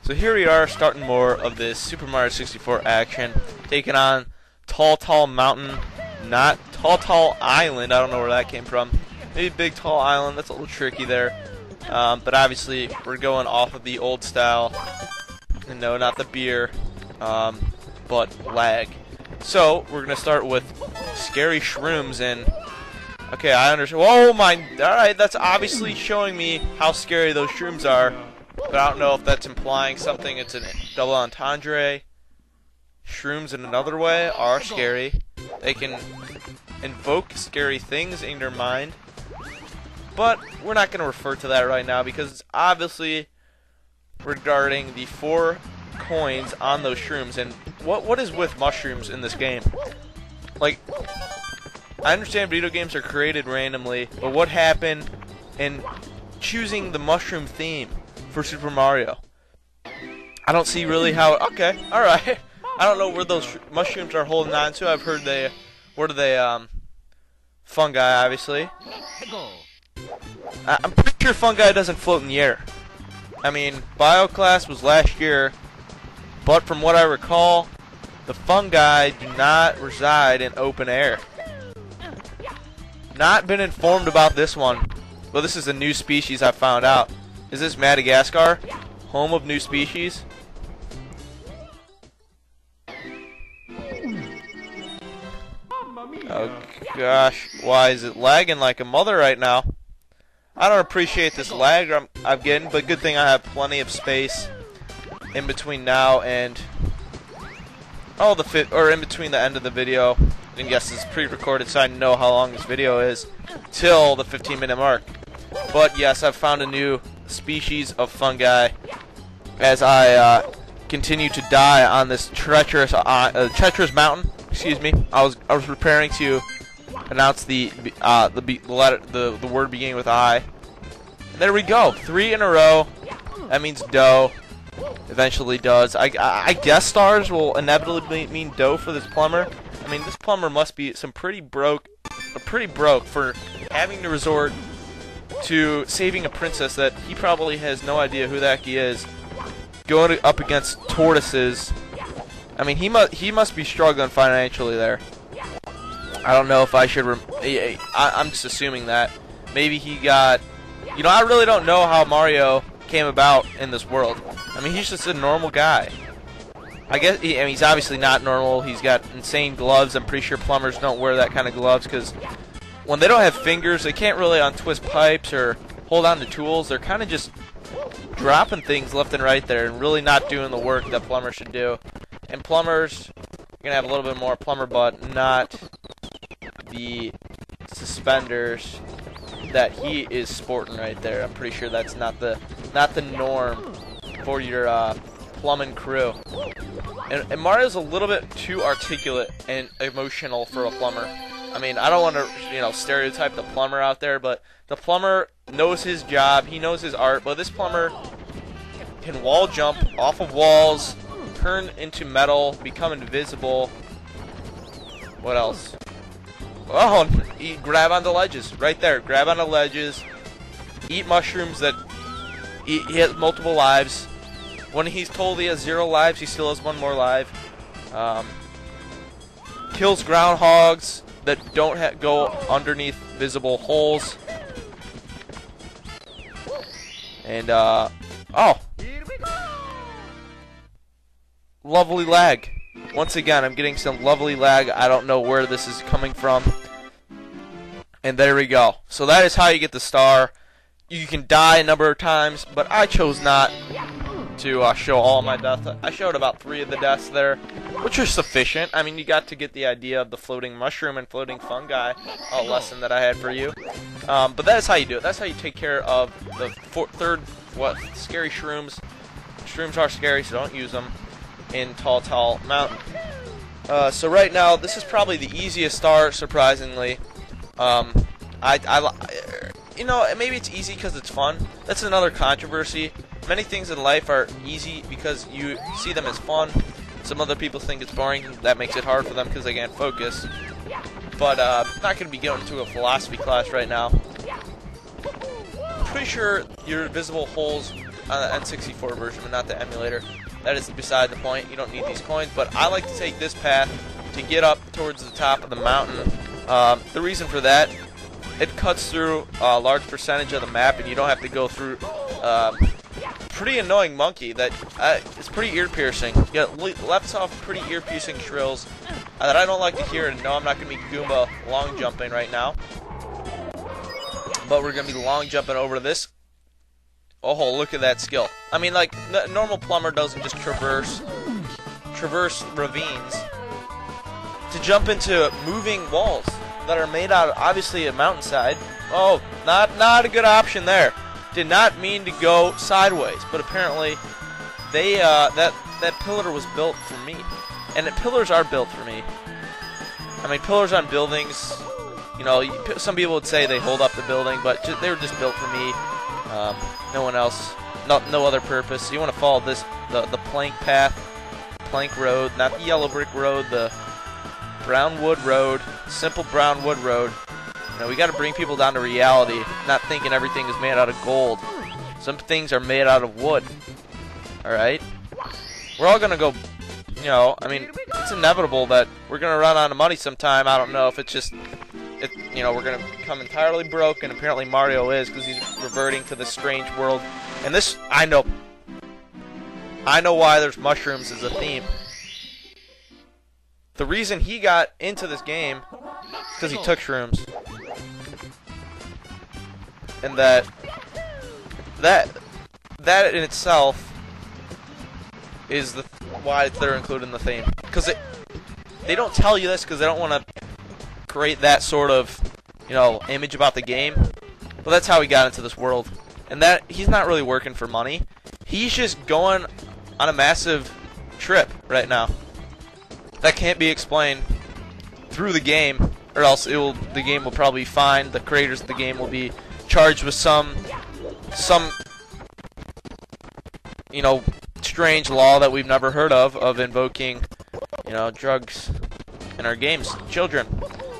So here we are, starting more of this Super Mario 64 action, taking on Tall Mountain, not Tall Island. I don't know where that came from. Maybe Big Tall Island. That's a little tricky there. But obviously, we're going off of the old style. And no, not the beer, but lag. So we're gonna start with scary shrooms and. Okay, I understand. Oh my! All right, that's obviously showing me how scary those shrooms are. But I don't know if that's implying something. It's a double entendre. Shrooms in another way are scary. They can invoke scary things in your mind. But we're not going to refer to that right now because it's obviously regarding the 4 coins on those shrooms. And what is with mushrooms in this game? Like, I understand video games are created randomly, but what happened in choosing the mushroom theme for Super Mario? I don't see really how. Okay, all right. I don't know where those mushrooms are holding on to. I've heard they, what are they? Fungi, obviously. I'm pretty sure fungi doesn't float in the air. I mean, bio class was last year, but from what I recall, the fungi do not reside in open air. Not been informed about this one. Well, this is a new species I found out. Is this Madagascar? Home of new species? Oh gosh, why is it lagging like a mother right now? I don't appreciate this lag I'm getting, but good thing I have plenty of space in between now and in between the end of the video. And yes, it's pre-recorded, so I know how long this video is till the 15-minute mark. But yes, I've found a new species of fungi as I continue to die on this treacherous mountain. Excuse me. I was preparing to announce the word beginning with I. And there we go. 3 in a row. That means dough. Eventually does. I guess stars will inevitably mean dough for this plumber. I mean, this plumber must be pretty broke for having to resort to saving a princess that he probably has no idea who that is, going up against tortoises. I mean, he must be struggling financially there. I don't know if I should. I'm just assuming that maybe he got. You know, I really don't know how Mario came about in this world. I mean, he's just a normal guy. I guess he's obviously not normal. He's got insane gloves. I'm pretty sure plumbers don't wear that kind of gloves because when they don't have fingers, they can't really untwist pipes or hold on to tools. They're kind of just dropping things left and right there and really not doing the work that plumbers should do. And plumbers, you're going to have a little bit more plumber butt, not the suspenders that he is sporting right there. I'm pretty sure that's not the norm for your plumbing crew. And Mario's a little bit too articulate and emotional for a plumber. I mean, I don't want to, stereotype the plumber out there, but the plumber knows his job, he knows his art, but this plumber can wall jump off of walls, turn into metal, become invisible. What else? Oh, he grab onto ledges, right there. Grab onto ledges, eat mushrooms that he has multiple lives. When he's told he has 0 lives, he still has 1 more life. Kills groundhogs that don't go underneath visible holes. And, oh! Lovely lag. Once again, I'm getting some lovely lag. I don't know where this is coming from. And there we go. So that is how you get the star. You can die a number of times, but I chose not to show all my deaths. I showed about 3 of the deaths there, which are sufficient. I mean, you got to get the idea of the floating mushroom and floating fungi lesson that I had for you. But that is how you do it. That's how you take care of the scary shrooms. Shrooms are scary, so don't use them in Tall Mountain. So right now, this is probably the easiest star, surprisingly. Maybe it's easy because it's fun. That's another controversy. Many things in life are easy because you see them as fun. Some other people think it's boring. That makes it hard for them because they can't focus. But I'm not going to be going into a philosophy class right now. I'm pretty sure your invisible holes on the N64 version, but not the emulator. That is beside the point. You don't need these coins, but I like to take this path to get up towards the top of the mountain. The reason for that, it cuts through a large percentage of the map, and you don't have to go through pretty annoying monkey that is pretty ear-piercing. Yeah, lets off pretty ear-piercing shrills that I don't like to hear, and no, I'm not going to be Goomba long jumping right now. But we're going to be long jumping over this. Oh, look at that skill. I mean, like, the normal plumber doesn't just traverse ravines to jump into moving walls that are made out of, obviously, a mountainside. Oh, not a good option there. Did not mean to go sideways, but apparently they that pillar was built for me. And pillars are built for me. I mean, pillars on buildings, you know, some people would say they hold up the building, but they were just built for me. No one else, no other purpose. So you want to follow this, the plank path, plank road, not the yellow brick road, the brown wood road, simple brown wood road. You know, we got to bring people down to reality, not thinking everything is made out of gold. Some things are made out of wood. All right, we're all gonna go. You know, I mean, it's inevitable that we're gonna run out of money sometime. I don't know if it's just, you know, we're gonna become entirely broke, and apparently Mario is, because he's reverting to this strange world. And this, I know why there's mushrooms as a theme. The reason he got into this game is because he took shrooms. And that in itself is why they're included in the theme. Because they don't tell you this because they don't want to create that sort of, you know, image about the game. But that's how he got into this world. And that he's not really working for money. He's just going on a massive trip right now. That can't be explained through the game, or else the game will probably be fined. The creators of the game will be charged with some you know, strange law that we've never heard of invoking, you know, drugs in our games, children.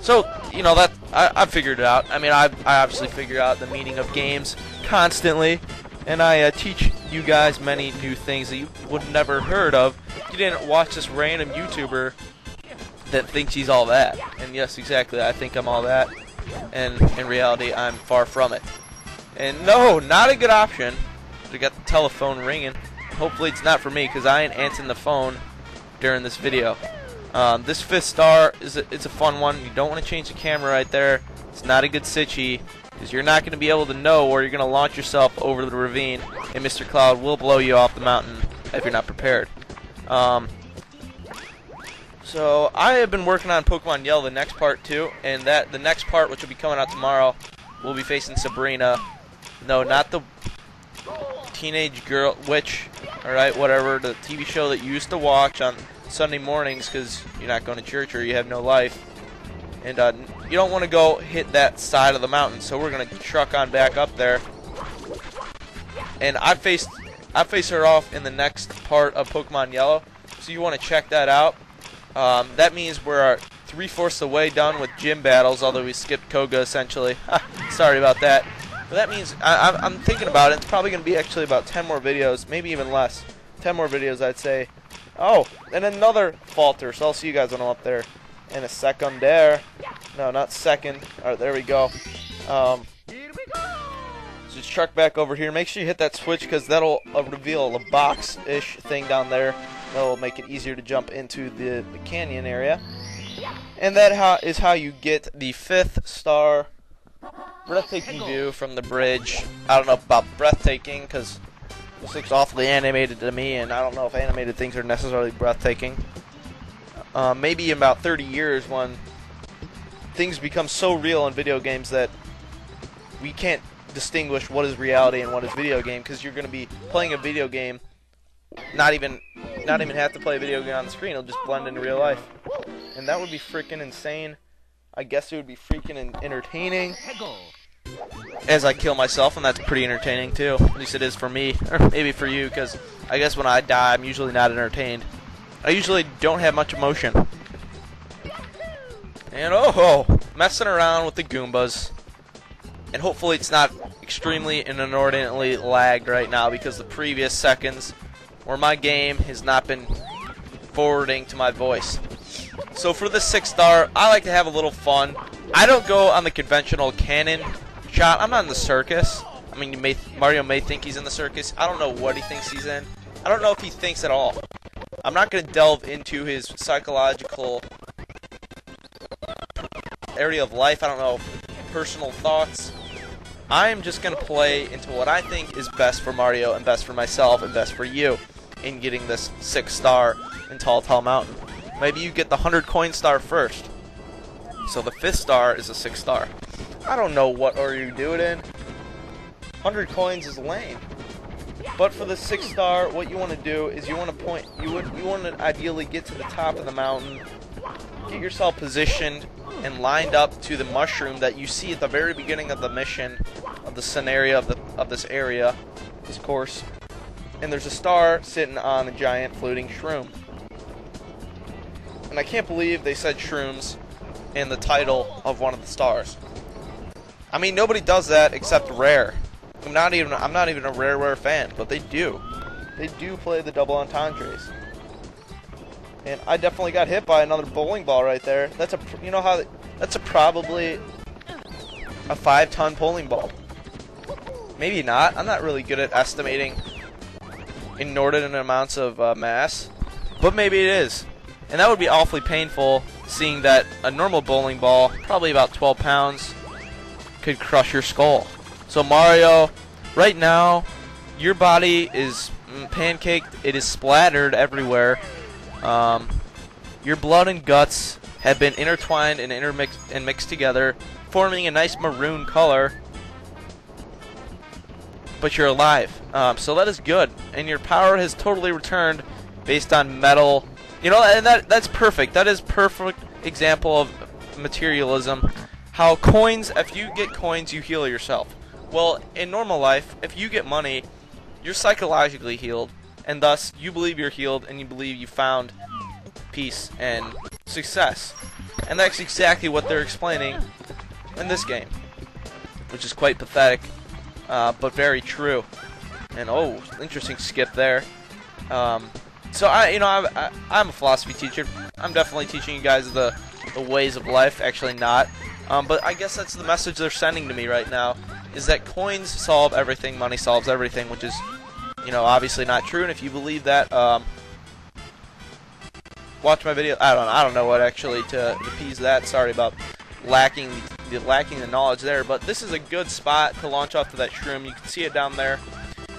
So, you know, that I figured it out. I mean, I obviously figure out the meaning of games constantly, and I teach you guys many new things that you would have never heard of if you didn't watch this random YouTuber that thinks he's all that. And yes, exactly, I think I'm all that, and in reality, I'm far from it. And no, not a good option. We got the telephone ringing. Hopefully it's not for me, because I ain't answering the phone during this video. This 5th star it's a fun one. You don't want to change the camera right there. It's not a good sitchy, because you're not going to be able to know where you're going to launch yourself over the ravine, and Mr. Cloud will blow you off the mountain if you're not prepared. So I have been working on Pokemon Yellow, the next part too, and the next part, which will be coming out tomorrow, we'll be facing Sabrina. No, not the teenage girl witch. All right, whatever, the TV show that you used to watch on Sunday mornings because you're not going to church or you have no life, and you don't want to go hit that side of the mountain. So we're gonna truck on back up there, and I face her off in the next part of Pokemon Yellow. So you want to check that out. That means we're 3/4 the way done with gym battles, although we skipped Koga essentially. Sorry about that. But that means I'm thinking about it. It's probably going to be actually about 10 more videos, maybe even less. 10 more videos, I'd say. Oh, and another falter. So I'll see you guys when I'm up there in a second there. No, not second. All right, there we go. So just truck back over here. Make sure you hit that switch because that'll reveal a box-ish thing down there. That'll make it easier to jump into the canyon area. And that is how you get the 5th star. Breathtaking view from the bridge. I don't know about breathtaking because this looks awfully animated to me, and I don't know if animated things are necessarily breathtaking. Maybe in about 30 years when things become so real in video games that we can't distinguish what is reality and what is video game, because you're going to be playing a video game, not even have to play a video game on the screen. It'll just blend into real life, and that would be freaking insane. I guess it would be freaking entertaining as I kill myself, and that's pretty entertaining too. At least it is for me, or maybe for you, because I guess when I die, I'm usually not entertained. I usually don't have much emotion. And oh, messing around with the Goombas. And hopefully it's not extremely and inordinately lagged right now, because the previous seconds where my game has not been forwarding to my voice. So for the 6-star, I like to have a little fun. I don't go on the conventional cannon shot. I'm not in the circus. I mean, Mario may think he's in the circus. I don't know what he thinks he's in. I don't know if he thinks at all. I'm not going to delve into his psychological area of life. I don't know, personal thoughts. I am just going to play into what I think is best for Mario and best for myself and best for you in getting this 6-star in Tall Tall Mountain. Maybe you get the 100 coin star first. So the 5th star is a 6-star. I don't know what order you do it in. 100 coins is lame. But for the 6-star, what you want to do is you want to ideally get to the top of the mountain, get yourself positioned and lined up to the mushroom that you see at the very beginning of the mission, of the scenario of this area, this course. And there's a star sitting on a giant floating shroom. And I can't believe they said shrooms in the title of one of the stars. I mean, nobody does that except Rare. I'm not even a Rare fan, but they do. They do play the double entendres. And I definitely got hit by another bowling ball right there. That's probably a 5-ton bowling ball. Maybe not. I'm not really good at estimating inordinate amounts of mass, but maybe it is. And that would be awfully painful, seeing that a normal bowling ball, probably about 12 pounds, could crush your skull. So Mario, right now, your body is pancaked. It is splattered everywhere. Your blood and guts have been intertwined and intermixed and mixed together, forming a nice maroon color. But you're alive, so that is good. And your power has totally returned based on metal. You know, and that's perfect. That is perfect example of materialism. How coins, if you get coins, you heal yourself. Well, in normal life, if you get money, you're psychologically healed, and thus you believe you're healed, and you believe you found peace and success. And that's exactly what they're explaining in this game, which is quite pathetic, but very true. And oh, interesting skip there. So I'm a philosophy teacher. I'm definitely teaching you guys the ways of life. Actually, not. But I guess that's the message they're sending to me right now, is that coins solve everything, money solves everything, which is, obviously not true. And if you believe that, watch my video. I don't know what actually to appease that. Sorry about lacking the knowledge there, but this is a good spot to launch off to that shroom. You can see it down there.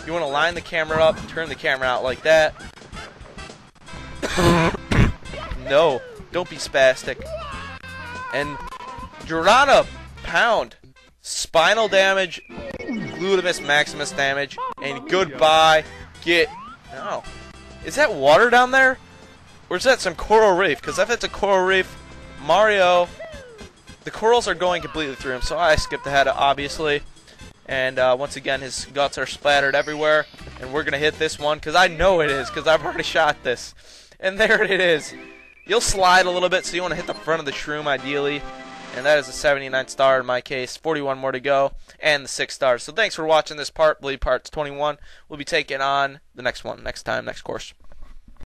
You want to line the camera up, turn the camera out like that. No, don't be spastic. And Durana pound, spinal damage, glutamus maximus damage, and goodbye. No. Is that water down there? Or is that some coral reef? Because if it's a coral reef, Mario, the corals are going completely through him. So I skipped ahead, obviously. And once again, his guts are splattered everywhere. And we're going to hit this one, because I know it is, because I've already shot this. And there it is. You'll slide a little bit, so you want to hit the front of the shroom, ideally. And that is a 79 star in my case. 41 more to go. And the 6 stars. So thanks for watching this part. I believe part's 21. We'll be taking on the next one, next time, next course.